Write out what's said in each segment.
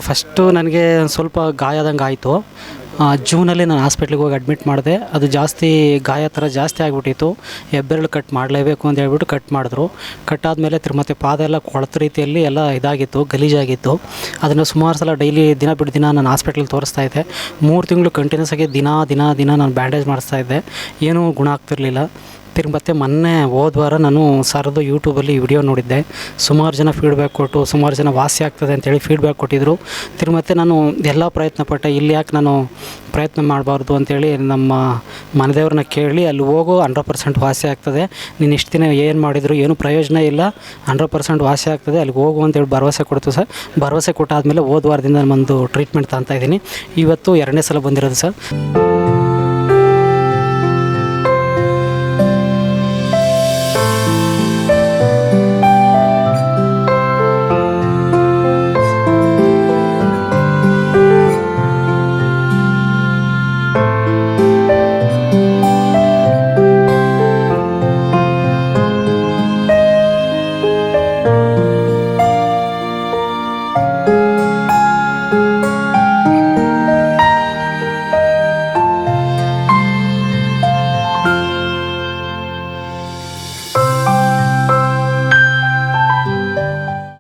First ನನಗೆ ಸ್ವಲ್ಪ ಗಾಯ ಆದಂಗೆ ಆಯಿತು. ಜೂನಲ್ಲಿ ನಾನು ಹಾಸ್ಪಿಟ್ಲಿಗೆ ಹೋಗಿ ಅಡ್ಮಿಟ್ ಮಾಡಿದೆ. ಅದು ಜಾಸ್ತಿ ಗಾಯ ಥರ ಜಾಸ್ತಿ ಆಗಿಬಿಟ್ಟಿತ್ತು. ಹೆಬ್ಬೆರಳು ಕಟ್ ಮಾಡಲೇಬೇಕು ಅಂತ ಹೇಳ್ಬಿಟ್ಟು ಕಟ್ ಮಾಡಿದ್ರು. ಕಟ್ಟಾದಮೇಲೆ ಮತ್ತೆ ಪಾದ ಎಲ್ಲ ಕೊಳೆತ ರೀತಿಯಲ್ಲಿ ಎಲ್ಲ ಇದಾಗಿತ್ತು, ಗಲೀಜಾಗಿತ್ತು. ಅದನ್ನು ಸುಮಾರು ಸಲ ಡೈಲಿ ದಿನ ಬಿಟ್ಟು ದಿನ ನಾನು ಹಾಸ್ಪಿಟ್ಲಿಗೆ ತೋರಿಸ್ತಾ ಇದ್ದೆ. 3 ತಿಂಗಳು ಕಂಟಿನ್ಯೂಸ್ ಆಗಿ ದಿನ ನಾನು ಬ್ಯಾಂಡೇಜ್ ಮಾಡಿಸ್ತಾ ಇದ್ದೆ. ಏನೂ ಗುಣ ಆಗ್ತಿರಲಿಲ್ಲ. ಮತ್ತೆ ಮೊನ್ನೆ ಹೋದ ವಾರ ನಾನು ಸರ್ದು ಯೂಟ್ಯೂಬಲ್ಲಿ ವಿಡಿಯೋ ನೋಡಿದ್ದೆ. ಸುಮಾರು ಜನ ಫೀಡ್ಬ್ಯಾಕ್ ಕೊಟ್ಟು ಸುಮಾರು ಜನ ವಾಸಿ ಆಗ್ತದೆ ಅಂತೇಳಿ ಫೀಡ್ಬ್ಯಾಕ್ ಕೊಟ್ಟಿದ್ದರು. ಮತ್ತೆ ನಾನು ಎಲ್ಲ ಪ್ರಯತ್ನಪಟ್ಟೆ. ಇಲ್ಲಿ ಯಾಕೆ ನಾನು ಪ್ರಯತ್ನ ಮಾಡಬಾರ್ದು ಅಂತೇಳಿ ನಮ್ಮ ಮನೆದೇವ್ರನ್ನ ಕೇಳಿ ಅಲ್ಲಿ ಹೋಗು 100% ವಾಸಿ ಆಗ್ತದೆ, ನೀನು ಇಷ್ಟು ದಿನ ಏನು ಮಾಡಿದ್ರು ಏನೂ ಪ್ರಯೋಜನ ಇಲ್ಲ, 100% ವಾಸಿ ಆಗ್ತದೆ, ಅಲ್ಲಿಗೆ ಹೋಗು ಅಂತೇಳಿ ಭರವಸೆ ಕೊಡ್ತು ಸರ್. ಭರವಸೆ ಕೊಟ್ಟಾದಮೇಲೆ ಹೋದ ವಾರದಿಂದ ನಾನು ಟ್ರೀಟ್ಮೆಂಟ್ ತಗೊತಾಯಿದ್ದೀನಿ. ಇವತ್ತು 2ನೇ ಸಲ ಬಂದಿರೋದು ಸರ್.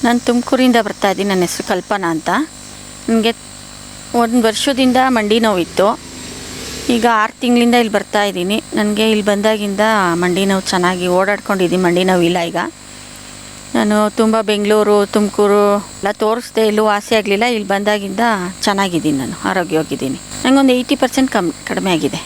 ನಾನು ತುಮಕೂರಿಂದ ಬರ್ತಾಯಿದ್ದೀನಿ. ನನ್ನ ಹೆಸರು ಕಲ್ಪನಾ ಅಂತ. ನನಗೆ 1 ವರ್ಷದಿಂದ ಮಂಡಿ ನೋವಿತ್ತು. ಈಗ 6 ತಿಂಗಳಿಂದ ಇಲ್ಲಿ ಬರ್ತಾಯಿದ್ದೀನಿ. ನನಗೆ ಇಲ್ಲಿ ಬಂದಾಗಿಂದ ಮಂಡಿ ನೋವು ಚೆನ್ನಾಗಿ ಓಡಾಡ್ಕೊಂಡಿದ್ದೀನಿ. ಮಂಡಿ ನೋವಿಲ್ಲ ಈಗ. ನಾನು ತುಂಬ ಬೆಂಗಳೂರು, ತುಮಕೂರು ಎಲ್ಲ ತೋರಿಸ್ದೆ, ಎಲ್ಲೂ ವಾಸಿ ಆಗಲಿಲ್ಲ. ಇಲ್ಲಿ ಬಂದಾಗಿಂದ ಚೆನ್ನಾಗಿದ್ದೀನಿ, ನಾನು ಆರೋಗ್ಯವಾಗಿದ್ದೀನಿ. ನನಗೊಂದು 80% ಕಡಿಮೆ ಆಗಿದೆ.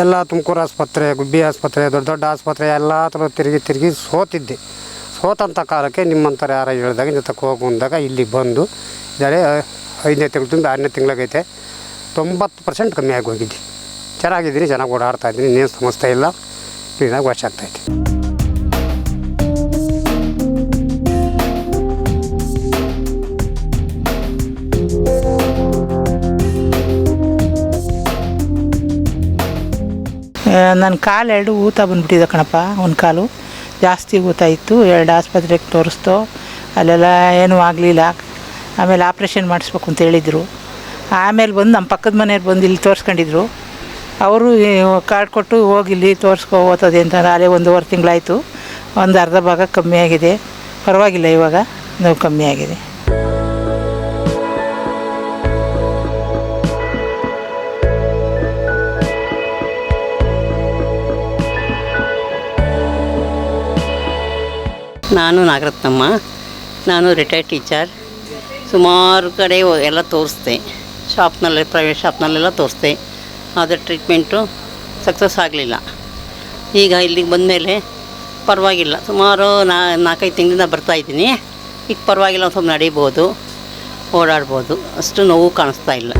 ಎಲ್ಲ ತುಮಕೂರು ಆಸ್ಪತ್ರೆ, ಗುಬ್ಬಿ ಆಸ್ಪತ್ರೆ, ದೊಡ್ಡ ದೊಡ್ಡ ಆಸ್ಪತ್ರೆ ಎಲ್ಲ ಥರ ತಿರುಗಿ ಸೋತಿದ್ದೆ. ಸೋತಂಥ ಕಾಲಕ್ಕೆ ನಿಮ್ಮಂಥವ್ರು ಯಾರು ಹೇಳಿದಾಗ ನೀವು ತಕ್ಕ ಹೋಗು ಅಂದಾಗ ಇಲ್ಲಿ ಬಂದು ಇದ್ದಾರೆ. 5ನೇ ತಿಂಗಳು ತುಂಬ 6ನೇ ತಿಂಗಳಾಗೈತೆ. 90% ಕಮ್ಮಿ ಆಗಿ ಹೋಗಿದ್ದೆ. ಚೆನ್ನಾಗಿದ್ದೀನಿ, ಚೆನ್ನಾಗಿ ಓಡಾಡ್ತಾಯಿದ್ದೀನಿ, ಇನ್ನೇನು ಸಮಸ್ಯೆ ಇಲ್ಲ, ಕ್ಲೀನಾಗಿ ವಾಶ್ ಆಗ್ತಾಯಿದೆ. ನನ್ನ ಕಾಲು 2 ಊತ ಬಂದುಬಿಟ್ಟಿದೆ ಕಣಪ್ಪ. ಒಂದು ಕಾಲು ಜಾಸ್ತಿ ಊತ ಇತ್ತು. 2 ಆಸ್ಪತ್ರೆಗೆ ತೋರಿಸ್ತೋ, ಅಲ್ಲೆಲ್ಲ ಏನೂ ಆಗಲಿಲ್ಲ. ಆಮೇಲೆ ಆಪ್ರೇಷನ್ ಮಾಡಿಸ್ಬೇಕು ಅಂತ ಹೇಳಿದರು. ಆಮೇಲೆ ಬಂದು ನಮ್ಮ ಪಕ್ಕದ ಮನೆಯವ್ರು ಬಂದು ಇಲ್ಲಿ ತೋರಿಸ್ಕೊಂಡಿದ್ರು. ಅವರು ಕಾರ್ಡ್ ಕೊಟ್ಟು ಹೋಗಿ ಇಲ್ಲಿ ತೋರಿಸ್ಕೊ ಹೋಗ್ತದೆ ಅಂತ. ಅಲ್ಲೇ 1.5 ತಿಂಗಳಾಯಿತು. ಒಂದು ಅರ್ಧ ಭಾಗ ಕಮ್ಮಿ ಆಗಿದೆ, ಪರವಾಗಿಲ್ಲ. ಇವಾಗ ನೋವು ಕಮ್ಮಿ ಆಗಿದೆ. ನಾನು ನಾಗರತ್ನಮ್ಮ. ನಾನು ರಿಟೈರ್ಡ್ ಟೀಚರ್. ಸುಮಾರು ಕಡೆ ಎಲ್ಲ ತೋರಿಸ್ದೆ, ಶಾಪ್ನಲ್ಲಿ, ಪ್ರೈವೇಟ್ ಶಾಪ್ನಲ್ಲೆಲ್ಲ ತೋರಿಸ್ದೆ. ಆದರೆ ಟ್ರೀಟ್ಮೆಂಟು ಸಕ್ಸಸ್ ಆಗಲಿಲ್ಲ. ಈಗ ಇಲ್ಲಿಗೆ ಬಂದಮೇಲೆ ಪರವಾಗಿಲ್ಲ. ಸುಮಾರು 4-5 ತಿಂಗಳಿಂದ ಬರ್ತಾಯಿದ್ದೀನಿ. ಈಗ ಪರವಾಗಿಲ್ಲ, ಸ್ವಲ್ಪ ನಡಿಬೋದು, ಓಡಾಡ್ಬೋದು, ಅಷ್ಟು ನೋವು ಕಾಣಿಸ್ತಾ ಇಲ್ಲ.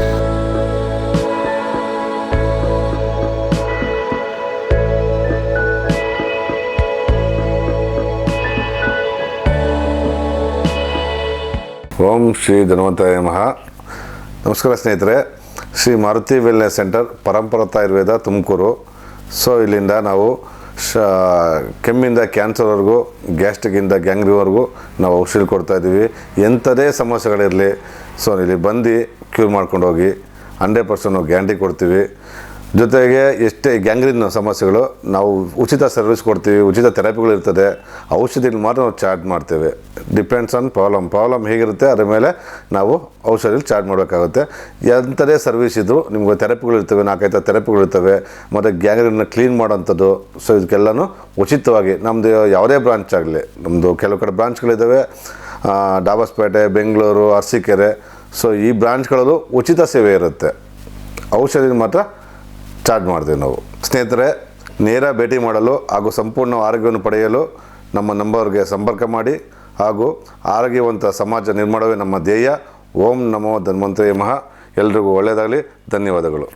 ಓಂ ಶ್ರೀ ಧನ್ವಂತರಾಯ ನಮಃ. ನಮಸ್ಕಾರ ಸ್ನೇಹಿತರೆ. ಶ್ರೀ ಮಾರುತಿ ವೆಲ್ನೆಸ್ ಸೆಂಟರ್, ಪರಂಪರತ ಆಯುರ್ವೇದ, ತುಮಕೂರು. ಸೊ ಇಲ್ಲಿಂದ ನಾವು ಕೆಮ್ಮಿಂದ ಕ್ಯಾನ್ಸರ್ವರೆಗೂ, ಗ್ಯಾಸ್ಟ್ರಿಕ್ಕಿಂದ ಗ್ಯಾಂಗ್ರೀವರೆಗೂ ನಾವು ಔಷಧಿ ಕೊಡ್ತಾಯಿದ್ದೀವಿ. ಎಂಥದೇ ಸಮಸ್ಯೆಗಳಿರಲಿ, ಸೊ ಇಲ್ಲಿ ಬಂದು ಕ್ಯೂರ್ ಮಾಡ್ಕೊಂಡು ಹೋಗಿ. 100% ಗ್ಯಾರಂಟಿ ಕೊಡ್ತೀವಿ. ಜೊತೆಗೆ ಎಷ್ಟೇ ಗ್ಯಾಂಗ್ರೀನ್ ಸಮಸ್ಯೆಗಳು ನಾವು ಉಚಿತ ಸರ್ವಿಸ್ ಕೊಡ್ತೀವಿ, ಉಚಿತ ಥೆರಪಿಗಳು ಇರ್ತದೆ. ಔಷಧಿಗಳು ಮಾತ್ರ ನಾವು ಚಾರ್ಜ್ ಮಾಡ್ತೇವೆ. ಡಿಪೆಂಡ್ಸ್ ಆನ್ ಪ್ರಾಬ್ಲಮ್ ಹೇಗಿರುತ್ತೆ ಅದರ ಮೇಲೆ ನಾವು ಔಷಧಿಗಳು ಚಾರ್ಜ್ ಮಾಡಬೇಕಾಗುತ್ತೆ. ಎಂಥದೇ ಸರ್ವಿಸ್ ಇದ್ದರೂ ನಿಮಗೆ ಥೆರಪಿಗಳು ಇರ್ತವೆ, 4-5 ಥೆರಪಿಗಳು ಇರ್ತವೆ. ಮತ್ತು ಗ್ಯಾಂಗ್ರೀನ್ನ ಕ್ಲೀನ್ ಮಾಡೋಂಥದ್ದು. ಸೊ ಇದಕ್ಕೆಲ್ಲನೂ ಉಚಿತವಾಗಿ ನಮ್ಮದು ಯಾವುದೇ ಬ್ರಾಂಚ್ ಆಗಲಿ, ನಮ್ಮದು ಕೆಲವು ಕಡೆ ಬ್ರಾಂಚ್ಗಳಿದ್ದಾವೆ, ಡಾಬಸ್ಪೇಟೆ, ಬೆಂಗಳೂರು, ಅರಸೀಕೆರೆ. ಸೊ ಈ ಬ್ರಾಂಚ್ಗಳಲ್ಲೂ ಉಚಿತ ಸೇವೆ ಇರುತ್ತೆ. ಔಷಧಿನ ಮಾತ್ರ ಚಾರ್ಜ್ ಮಾಡ್ತೀವಿ ನಾವು. ಸ್ನೇಹಿತರೆ, ನೇರ ಭೇಟಿ ಮಾಡಲು ಹಾಗೂ ಸಂಪೂರ್ಣ ಆರೋಗ್ಯವನ್ನು ಪಡೆಯಲು ನಮ್ಮ ನಂಬರ್ಗೆ ಸಂಪರ್ಕ ಮಾಡಿ. ಹಾಗೂ ಆರೋಗ್ಯವಂತ ಸಮಾಜ ನಿರ್ಮಾಣವೇ ನಮ್ಮ ಧ್ಯೇಯ. ಓಂ ನಮೋ ಧನ್ವಂತರಿ ಮಹಾ. ಎಲ್ರಿಗೂ ಒಳ್ಳೆಯದಾಗಲಿ. ಧನ್ಯವಾದಗಳು.